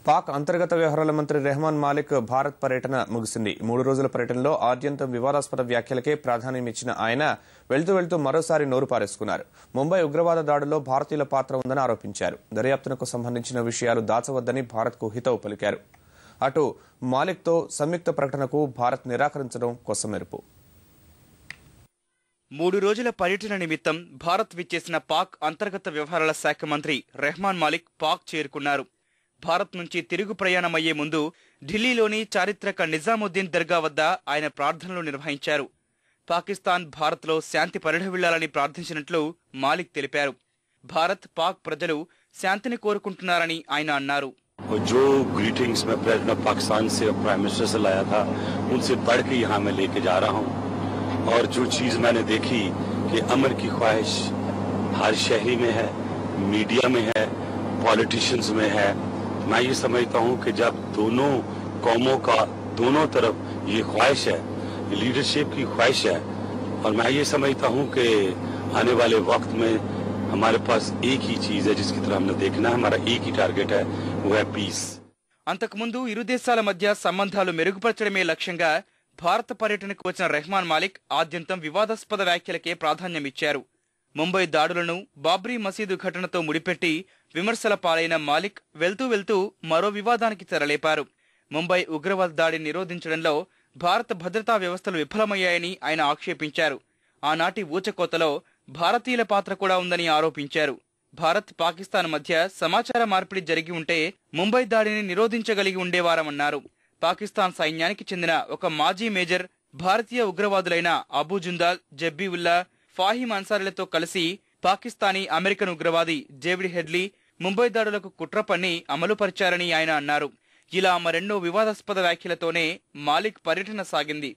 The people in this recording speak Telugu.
పాక్ అంతర్గత వ్యవహారాల మంత్రి రెహమాన్ మాలిక్ భారత్ పర్యటన ముగిసింది. 3 రోజుల పర్యటనలో ఆద్యంతం వివాదాస్పద వ్యాఖ్యలకే ప్రాధాన్యమిచ్చిన ఆయన వెళ్తూ మరోసారి నోరు పారేసుకున్నారు. ముంబై ఉగ్రవాద దాడుల్లో భారతీయుల పాత్ర ఉందని ఆరోపించారు. దర్యాప్తునకు సంబంధించిన విషయాలు దాచవద్దని భారత్కు హితవు పలికారు. అటు మాలిక్తో సంయుక్త ప్రకటనకు భారత్ నిరాకరించడం కొసమెరుపు. 3 రోజుల పర్యటన నిమిత్తం భారత్ విచ్చేసిన పాక్ అంతర్గత వ్యవహారాల శాఖ మంత్రి రెహమాన్ మాలిక్ పాక్ చేరుకున్నారు. భారత్ నుంచి తిరుగు ప్రయాణమయ్యే ముందు ఢిల్లీలోని చారిత్రక నిజాముద్దీన్ దర్గా వద్ద ఆయన ప్రార్థనలు నిర్వహించారు. పాకిస్తాన్ భారత్లో శాంతి పరిఢవిల్లాలని ప్రార్థించినట్లు మాలిక్ తెలిపారు. భారత్ పాక్ ప్రజలు శాంతిని కోరుకుంటున్నారని ఆయన అన్నారు. जो ग्रीटिंग्स मैं प्रेसिडेंट ऑफ पाकिस्तान से और प्राइम मिनिस्टर से लाया था उनसे बढ़ के यहाँ मैं लेके जा रहा हूँ। और जो चीज मैंने देखी कि अमन की ख्वाहिश हर शहरी में है, मीडिया में है, पॉलिटिशियंस में है। मैं ये समझता हूँ कि जब दोनों कौमों का दोनों तरफ ये ख्वाहिश है, लीडरशिप की ख्वाहिश है, और मैं ये समझता हूँ कि आने वाले वक्त में हमारे पास एक ही चीज है जिसकी तरफ हमने देखना है, हमारा एक ही टारगेट है, वो है पीस। అంతకుముందు ఇరు దేశాల మధ్య సంబంధాలు మెరుగుపరచడమే లక్ష్యంగా భారత పర్యటనకు వచ్చిన రెహమాన్ మాలిక్ ఆద్యంతం వివాదాస్పద వ్యాఖ్యలకే ప్రాధాన్యమిచ్చారు. ముంబై దాడులను బాబ్రీ మసీదు ఘటనతో ముడిపెట్టి విమర్శల పాలైన మాలిక్ వెళ్తూ మరో వివాదానికి తెరలేపారు. ముంబై ఉగ్రవాద దాడిని నిరోధించడంలో భారత భద్రతా వ్యవస్థలు విఫలమయ్యాయని ఆయన ఆక్షేపించారు. ఆనాటి ఊచకోతలో భారతీయుల పాత్ర కూడా ఉందని ఆరోపించారు. భారత్ పాకిస్తాన్ మధ్య సమాచార మార్పిడి జరిగి ఉంటే ముంబై దాడిని నిరోధించగలిగి ఉండేవారమన్నారు. పాకిస్తాన్ సైన్యానికి చెందిన ఒక మాజీ మేజర్ భారతీయ ఉగ్రవాదులైన అబూ జుందాల్, జబ్బీవుల్లా, ఫాహిమ్ అన్సారీలతో కలిసి పాకిస్తానీ అమెరికన్ ఉగ్రవాది డేవిడ్ హెడ్లీ ముంబై దాడులకు కుట్ర పన్ని అమలుపరిచారని ఆయన అన్నారు. ఇలా మరెన్నో వివాదాస్పద వ్యాఖ్యలతోనే మాలిక్ పర్యటన సాగింది.